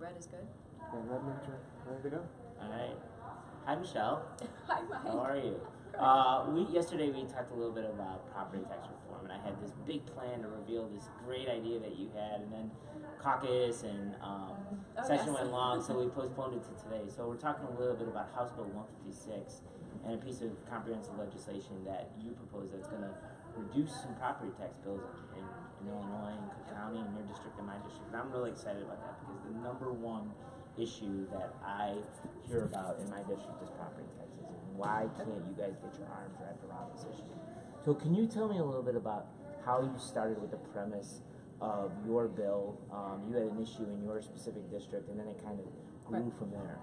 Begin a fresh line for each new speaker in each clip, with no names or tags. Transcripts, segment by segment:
red is good.
And red means you're ready to go.
All right. Hi, Michelle.
Hi, Mike.
How are you? Yesterday we talked a little bit about property tax reform, and I had this big plan to reveal this great idea that you had, and then caucus and session went long, so we postponed it to today. So we're talking a little bit about House Bill 156 and a piece of comprehensive legislation that you propose that's going to reduce some property tax bills in Illinois, in Cook County, in your district, and my district. And I'm really excited about that because the number one issue that I hear about in my district is property taxes. And why can't you guys get your arms wrapped around this issue? So can you tell me a little bit about how you started with the premise of your bill? You had an issue in your specific district, and then it kind of grew from there.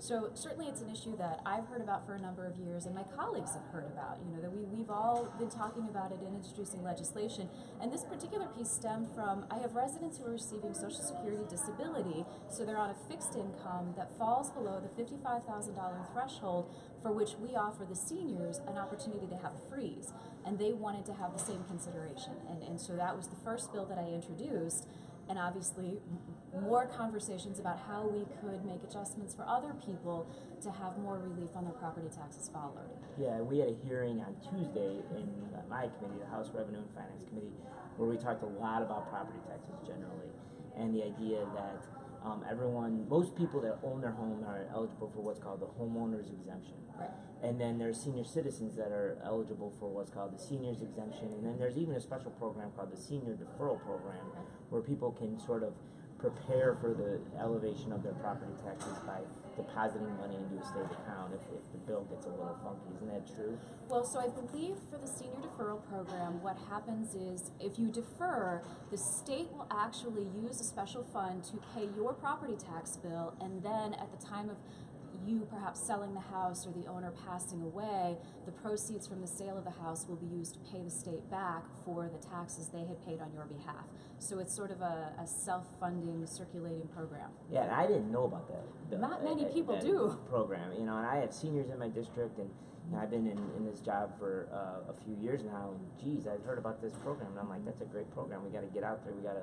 So certainly it's an issue that I've heard about for a number of years, and my colleagues have heard about, that we've all been talking about it and introducing legislation. And this particular piece stemmed from, I have residents who are receiving Social Security disability, so they're on a fixed income that falls below the $55,000 threshold, for which we offer the seniors an opportunity to have a freeze. And they wanted to have the same consideration. And so that was the first bill that I introduced. And obviously more conversations about how we could make adjustments for other people to have more relief on their property taxes followed.
Yeah, we had a hearing on Tuesday in my committee, the House Revenue and Finance Committee, where we talked a lot about property taxes generally, and the idea that most people that own their home are eligible for what's called the homeowner's exemption.
Right.
And then there's senior citizens that are eligible for what's called the seniors exemption, and then there's even a special program called the senior deferral program, where people can sort of prepare for the elevation of their property taxes by depositing money into a state account if the bill gets a little funky. Isn't that true?
Well, so I believe for the senior deferral program, what happens is if you defer, the state will actually use a special fund to pay your property tax bill, and then at the time of you perhaps selling the house or the owner passing away, the proceeds from the sale of the house will be used to pay the state back for the taxes they had paid on your behalf. So it's sort of a self-funding, circulating program.
Yeah, and I didn't know about that.
Not many people do.
Program, and I have seniors in my district, and I've been in this job for a few years now, and geez, I've heard about this program, and I'm like, that's a great program. We got to get out there. We got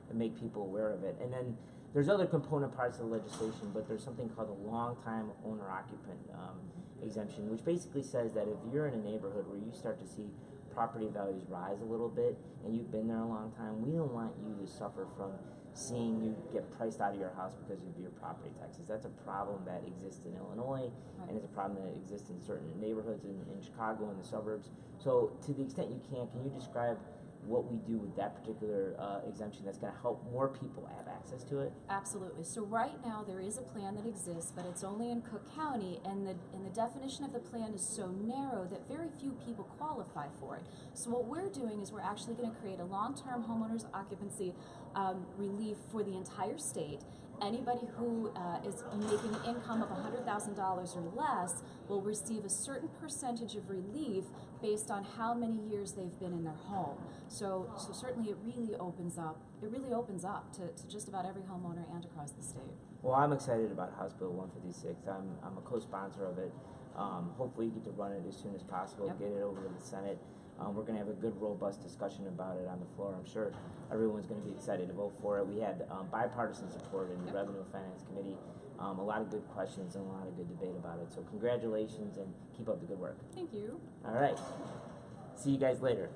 to make people aware of it. And then there's other component parts of the legislation, but there's something called a long-time owner-occupant exemption, which basically says that if you're in a neighborhood where you start to see property values rise a little bit and you've been there a long time, we don't want you to suffer from seeing you get priced out of your house because of your property taxes. That's a problem that exists in Illinois, and it's a problem that exists in certain neighborhoods in Chicago and the suburbs. So to the extent you can you describe what we do with that particular exemption that's going to help more people have access to it?
Absolutely. So right now there is a plan that exists, but it's only in Cook County, and the definition of the plan is so narrow that very few people qualify for it. So what we're doing is we're actually going to create a long-term homeowners occupancy relief for the entire state. Anybody who is making an income of $100,000 or less will receive a certain percentage of relief based on how many years they've been in their home. So certainly it really opens up to just about every homeowner and across the state.
Well, I'm excited about House Bill 156. I'm a co-sponsor of it. Hopefully you get to run it as soon as possible, get it over to the Senate. We're going to have a good, robust discussion about it on the floor. I'm sure everyone's going to be excited to vote for it. We had bipartisan support in the Revenue and Finance Committee, a lot of good questions and a lot of good debate about it. So congratulations and keep up the good work.
Thank you.
All right. See you guys later.